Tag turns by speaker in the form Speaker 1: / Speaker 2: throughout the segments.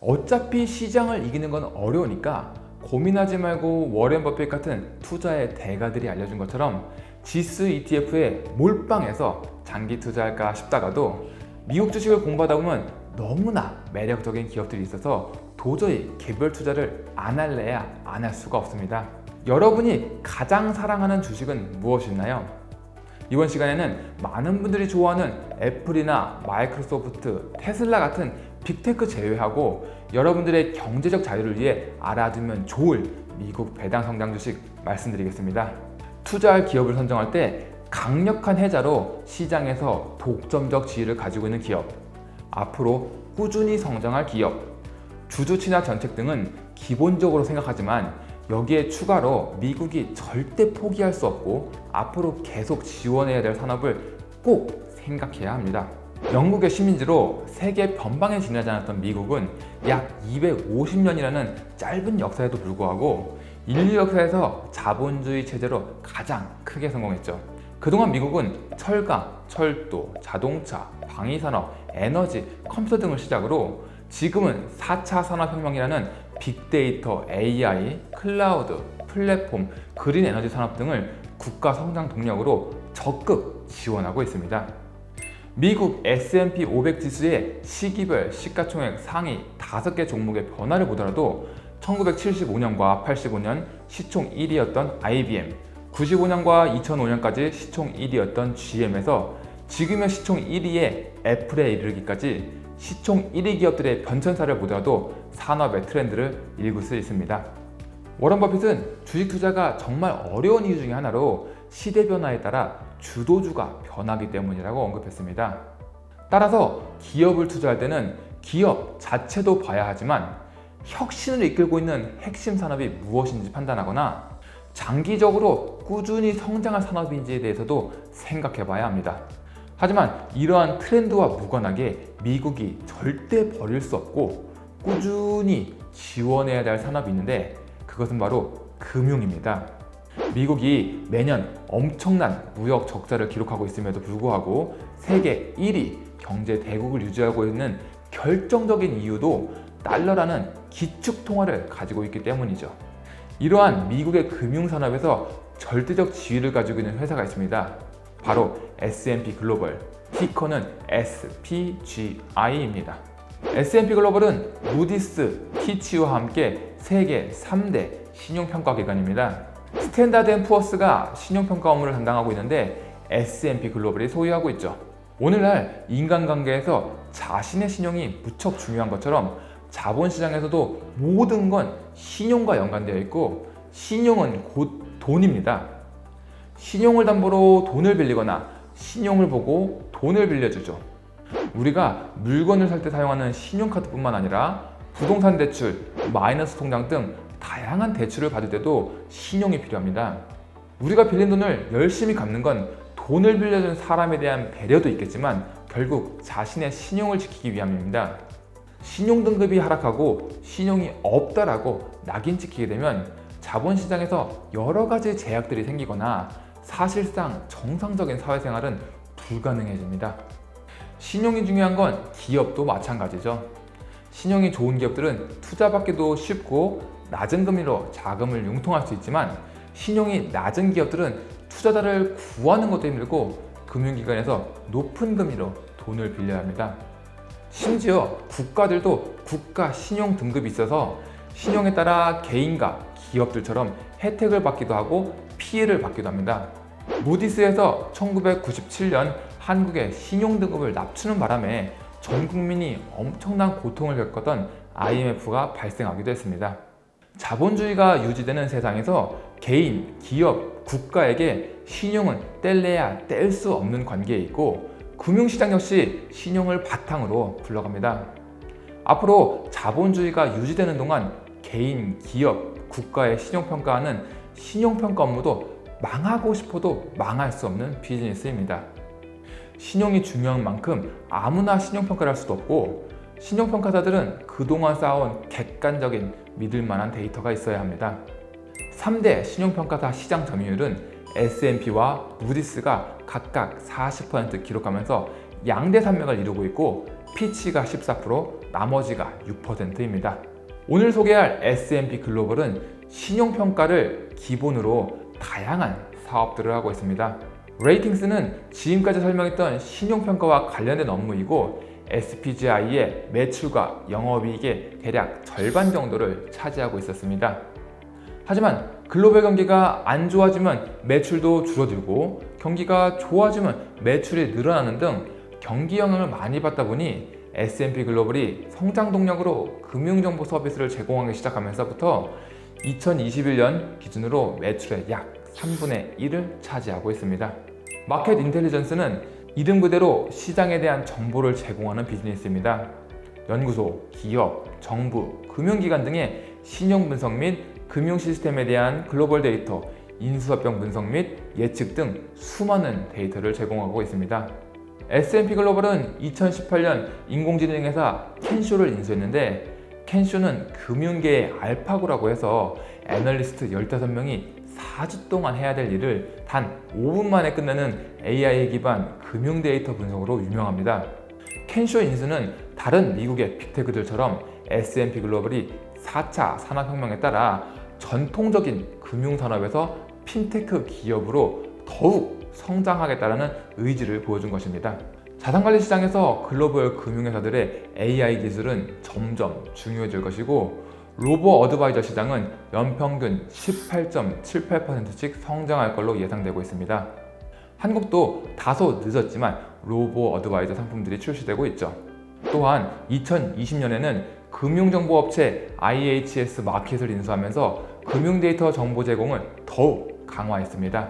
Speaker 1: 어차피 시장을 이기는 건 어려우니까 고민하지 말고 워렌 버핏 같은 투자의 대가들이 알려준 것처럼 지수 ETF에 몰빵해서 장기 투자할까 싶다가도 미국 주식을 공부하다 보면 너무나 매력적인 기업들이 있어서 도저히 개별 투자를 안 할래야 안 할 수가 없습니다. 여러분이 가장 사랑하는 주식은 무엇이나요? 이번 시간에는 많은 분들이 좋아하는 애플이나 마이크로소프트, 테슬라 같은 빅테크 제외하고 여러분들의 경제적 자유를 위해 알아두면 좋을 미국 배당 성장 주식 말씀드리겠습니다. 투자할 기업을 선정할 때 강력한 해자로 시장에서 독점적 지위를 가지고 있는 기업, 앞으로 꾸준히 성장할 기업, 주주 친화 정책 등은 기본적으로 생각하지만 여기에 추가로 미국이 절대 포기할 수 없고 앞으로 계속 지원해야 될 산업을 꼭 생각해야 합니다. 영국의 식민지로 세계 변방에 지나지 않았던 미국은 약 250년이라는 짧은 역사에도 불구하고 인류 역사에서 자본주의 체제로 가장 크게 성공했죠. 그동안 미국은 철강, 철도, 자동차, 방위산업, 에너지, 컴퓨터 등을 시작으로 지금은 4차 산업혁명이라는 빅데이터, AI, 클라우드, 플랫폼, 그린 에너지 산업 등을 국가 성장 동력으로 적극 지원하고 있습니다. 미국 S&P 500 지수의 시기별 시가총액 상위 5개 종목의 변화를 보더라도 1975년과 85년 시총 1위였던 IBM, 95년과 2005년까지 시총 1위였던 GM에서 지금의 시총 1위의 애플에 이르기까지 시총 1위 기업들의 변천사를 보더라도 산업의 트렌드를 읽을 수 있습니다. 워런 버핏은 주식 투자가 정말 어려운 이유 중에 하나로 시대 변화에 따라 주도주가 변하기 때문이라고 언급했습니다. 따라서 기업을 투자할 때는 기업 자체도 봐야 하지만 혁신을 이끌고 있는 핵심 산업이 무엇인지 판단하거나 장기적으로 꾸준히 성장할 산업인지에 대해서도 생각해 봐야 합니다. 하지만 이러한 트렌드와 무관하게 미국이 절대 버릴 수 없고 꾸준히 지원해야 될 산업이 있는데 그것은 바로 금융입니다. 미국이 매년 엄청난 무역 적자를 기록하고 있음에도 불구하고 세계 1위 경제 대국을 유지하고 있는 결정적인 이유도 달러라는 기축통화를 가지고 있기 때문이죠. 이러한 미국의 금융산업에서 절대적 지위를 가지고 있는 회사가 있습니다. 바로 S&P 글로벌, 티커는 SPGI입니다. S&P 글로벌은 무디스, 피치와 함께 세계 3대 신용평가기관입니다. 스탠다드 앤 푸어스가 신용평가 업무를 담당하고 있는데 S&P 글로벌이 소유하고 있죠. 오늘날 인간관계에서 자신의 신용이 무척 중요한 것처럼 자본시장에서도 모든 건 신용과 연관되어 있고 신용은 곧 돈입니다. 신용을 담보로 돈을 빌리거나 신용을 보고 돈을 빌려주죠. 우리가 물건을 살 때 사용하는 신용카드뿐만 아니라 부동산 대출, 마이너스 통장 등 다양한 대출을 받을 때도 신용이 필요합니다. 우리가 빌린 돈을 열심히 갚는 건 돈을 빌려준 사람에 대한 배려도 있겠지만 결국 자신의 신용을 지키기 위함입니다. 신용 등급이 하락하고 신용이 없다라고 낙인 찍히게 되면 자본시장에서 여러 가지 제약들이 생기거나 사실상 정상적인 사회생활은 불가능해집니다. 신용이 중요한 건 기업도 마찬가지죠. 신용이 좋은 기업들은 투자받기도 쉽고 낮은 금리로 자금을 융통할 수 있지만 신용이 낮은 기업들은 투자자를 구하는 것도 힘들고 금융기관에서 높은 금리로 돈을 빌려야 합니다. 심지어 국가들도 국가 신용 등급이 있어서 신용에 따라 개인과 기업들처럼 혜택을 받기도 하고 피해를 받기도 합니다. 무디스에서 1997년 한국의 신용등급을 낮추는 바람에 전 국민이 엄청난 고통을 겪었던 IMF가 발생하기도 했습니다. 자본주의가 유지되는 세상에서 개인, 기업, 국가에게 신용은 뗄래야 뗄 수 없는 관계에 있고 금융시장 역시 신용을 바탕으로 굴러갑니다. 앞으로 자본주의가 유지되는 동안 개인, 기업, 국가의 신용평가하는 신용평가 업무도 망하고 싶어도 망할 수 없는 비즈니스입니다. 신용이 중요한 만큼 아무나 신용평가를 할 수도 없고 신용평가사들은 그동안 쌓아온 객관적인 믿을 만한 데이터가 있어야 합니다. 3대 신용평가사 시장 점유율은 S&P와 무디스가 각각 40% 기록하면서 양대 산맥을 이루고 있고 피치가 14%, 나머지가 6%입니다. 오늘 소개할 S&P 글로벌은 신용평가를 기본으로 다양한 사업들을 하고 있습니다. 레이팅스는 지금까지 설명했던 신용평가와 관련된 업무이고 SPGI의 매출과 영업이익의 대략 절반 정도를 차지하고 있었습니다. 하지만 글로벌 경기가 안 좋아지면 매출도 줄어들고 경기가 좋아지면 매출이 늘어나는 등 경기 영향을 많이 받다 보니 S&P 글로벌이 성장 동력으로 금융정보 서비스를 제공하기 시작하면서부터 2021년 기준으로 매출의 약 3분의 1을 차지하고 있습니다. 마켓 인텔리전스는 이름 그대로 시장에 대한 정보를 제공하는 비즈니스입니다. 연구소, 기업, 정부, 금융기관 등의 신용 분석 및 금융 시스템에 대한 글로벌 데이터, 인수합병 분석 및 예측 등 수많은 데이터를 제공하고 있습니다. S&P 글로벌은 2018년 인공지능 회사 켄쇼를 인수했는데 켄쇼는 금융계의 알파고라고 해서 애널리스트 15명이 4주 동안 해야 될 일을 단 5분 만에 끝내는 AI 기반 금융 데이터 분석으로 유명합니다. 켄쇼 인수는 다른 미국의 빅테크들처럼 S&P 글로벌이 4차 산업혁명에 따라 전통적인 금융산업에서 핀테크 기업으로 더욱 성장하겠다는 의지를 보여준 것입니다. 자산관리 시장에서 글로벌 금융회사들의 AI 기술은 점점 중요해질 것이고 로보 어드바이저 시장은 연평균 18.78%씩 성장할 걸로 예상되고 있습니다. 한국도 다소 늦었지만 로보 어드바이저 상품들이 출시되고 있죠. 또한 2020년에는 금융정보업체 IHS 마켓을 인수하면서 금융데이터 정보 제공을 더욱 강화했습니다.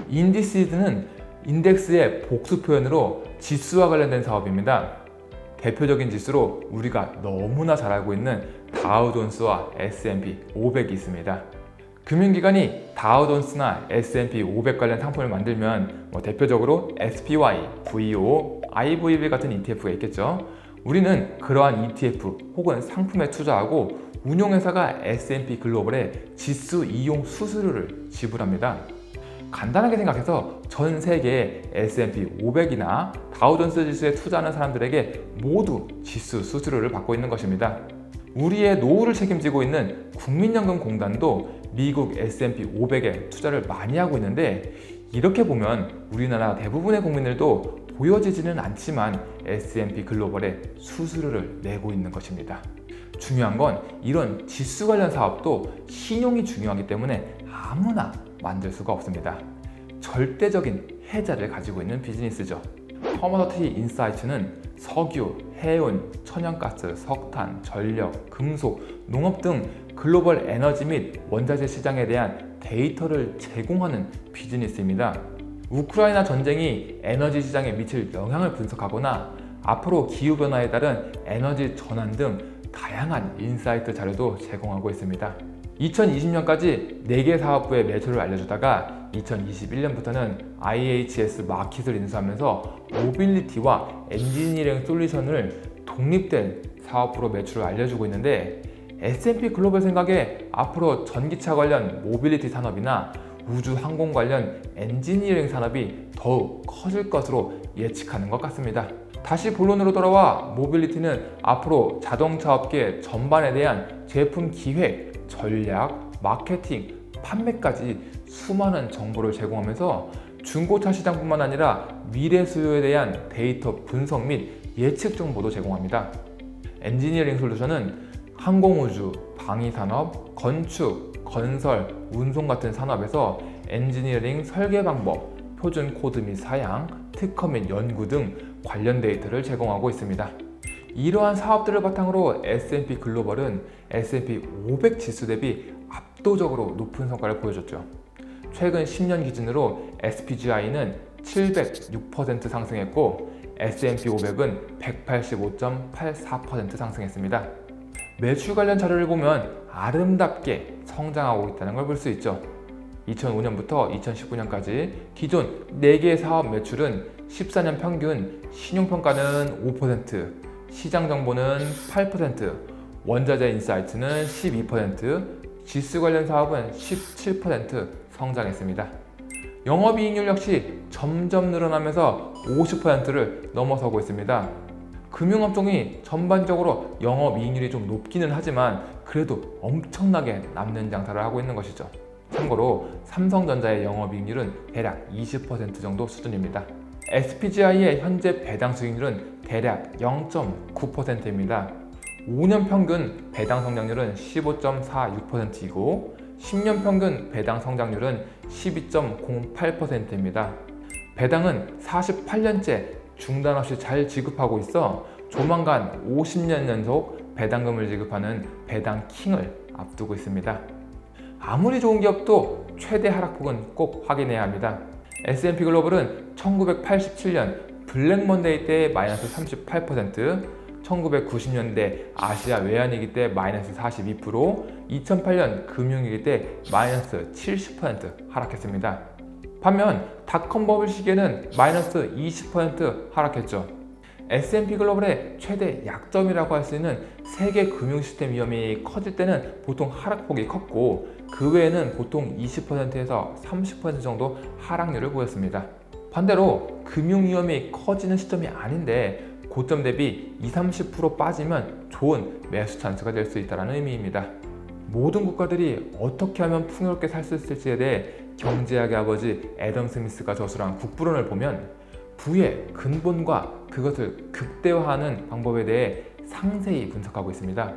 Speaker 1: 인디시즈는 인덱스의 복수 표현으로 지수와 관련된 사업입니다. 대표적인 지수로 우리가 너무나 잘 알고 있는 다우존스와 S&P 500이 있습니다. 금융기관이 다우존스나 S&P 500 관련 상품을 만들면 대표적으로 SPY, VO, IVB 같은 ETF가 있겠죠. 우리는 그러한 ETF 혹은 상품에 투자하고 운용회사가 S&P 글로벌에 지수 이용 수수료를 지불합니다. 간단하게 생각해서 전 세계의 S&P 500이나 다우존스 지수에 투자하는 사람들에게 모두 지수 수수료를 받고 있는 것입니다. 우리의 노후를 책임지고 있는 국민연금공단도 미국 S&P 500에 투자를 많이 하고 있는데 이렇게 보면 우리나라 대부분의 국민들도 보여지지는 않지만 S&P 글로벌에 수수료를 내고 있는 것입니다. 중요한 건 이런 지수 관련 사업도 신용이 중요하기 때문에 아무나 만들 수가 없습니다. 절대적인 해자를 가지고 있는 비즈니스죠. 커머더티 인사이트는 석유, 해운, 천연가스, 석탄, 전력, 금속, 농업 등 글로벌 에너지 및 원자재 시장에 대한 데이터를 제공하는 비즈니스입니다. 우크라이나 전쟁이 에너지 시장에 미칠 영향을 분석하거나 앞으로 기후변화에 따른 에너지 전환 등 다양한 인사이트 자료도 제공하고 있습니다. 2020년까지 4개 사업부의 매출을 알려주다가 2021년부터는 IHS 마켓을 인수하면서 모빌리티와 엔지니어링 솔루션을 독립된 사업부로 매출을 알려주고 있는데 S&P 글로벌 생각에 앞으로 전기차 관련 모빌리티 산업이나 우주 항공 관련 엔지니어링 산업이 더욱 커질 것으로 예측하는 것 같습니다. 다시 본론으로 돌아와 모빌리티는 앞으로 자동차 업계 전반에 대한 제품 기획, 전략, 마케팅, 판매까지 수많은 정보를 제공하면서 중고차 시장뿐만 아니라 미래 수요에 대한 데이터 분석 및 예측 정보도 제공합니다. 엔지니어링 솔루션은 항공우주, 방위산업, 건축, 건설, 운송 같은 산업에서 엔지니어링 설계 방법, 표준 코드 및 사양, 특허 및 연구 등 관련 데이터를 제공하고 있습니다. 이러한 사업들을 바탕으로 S&P 글로벌은 S&P 500 지수 대비 압도적으로 높은 성과를 보여줬죠. 최근 10년 기준으로 SPGI는 706% 상승했고 S&P 500은 185.84% 상승했습니다. 매출 관련 자료를 보면 아름답게 성장하고 있다는 걸 볼 수 있죠. 2005년부터 2019년까지 기존 4개의 사업 매출은 14년 평균, 신용평가는 5%, 시장정보는 8%, 원자재 인사이트는 12%, 지수 관련 사업은 17% 성장했습니다. 영업이익률 역시 점점 늘어나면서 50%를 넘어서고 있습니다. 금융업종이 전반적으로 영업이익률이 좀 높기는 하지만 그래도 엄청나게 남는 장사를 하고 있는 것이죠. 참고로 삼성전자의 영업이익률은 대략 20% 정도 수준입니다. SPGI의 현재 배당 수익률은 대략 0.9%입니다. 5년 평균 배당 성장률은 15.46%이고 10년 평균 배당 성장률은 12.08%입니다. 배당은 48년째 중단 없이 잘 지급하고 있어 조만간 50년 연속 배당금을 지급하는 배당 킹을 앞두고 있습니다. 아무리 좋은 기업도 최대 하락폭은 꼭 확인해야 합니다. S&P 글로벌은 1987년 블랙 먼데이 때 마이너스 38%, 1990년대 아시아 외환위기 때 마이너스 42%, 2008년 금융위기 때 마이너스 70% 하락했습니다. 반면 닷컴 버블 시기에는 마이너스 20% 하락했죠. S&P 글로벌의 최대 약점이라고 할 수 있는 세계 금융 시스템 위험이 커질 때는 보통 하락폭이 컸고 그 외에는 보통 20%에서 30% 정도 하락률을 보였습니다. 반대로 금융 위험이 커지는 시점이 아닌데 고점 대비 20-30% 빠지면 좋은 매수 찬스가 될 수 있다는 의미입니다. 모든 국가들이 어떻게 하면 풍요롭게 살 수 있을지에 대해 경제학의 아버지 애덤 스미스가 저술한 국부론을 보면 부의 근본과 그것을 극대화하는 방법에 대해 상세히 분석하고 있습니다.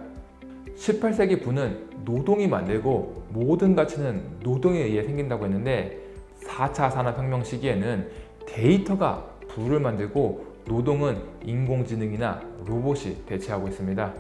Speaker 1: 18세기 부는 노동이 만들고 모든 가치는 노동에 의해 생긴다고 했는데 4차 산업혁명 시기에는 데이터가 부를 만들고 노동은 인공지능이나 로봇이 대체하고 있습니다.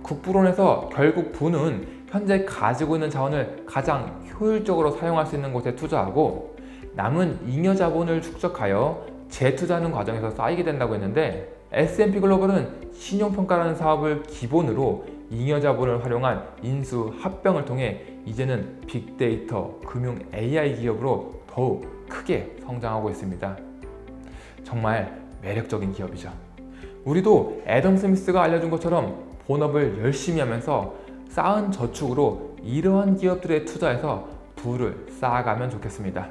Speaker 1: 국부론에서 결국 부는 현재 가지고 있는 자원을 가장 효율적으로 사용할 수 있는 곳에 투자하고 남은 잉여 자본을 축적하여 재투자하는 과정에서 쌓이게 된다고 했는데 S&P 글로벌은 신용평가라는 사업을 기본으로 잉여 자본을 활용한 인수 합병을 통해 이제는 빅데이터, 금융 AI 기업으로 더욱 크게 성장하고 있습니다. 정말 매력적인 기업이죠. 우리도 애덤 스미스가 알려준 것처럼 본업을 열심히 하면서 쌓은 저축으로 이러한 기업들에 투자해서 부를 쌓아가면 좋겠습니다.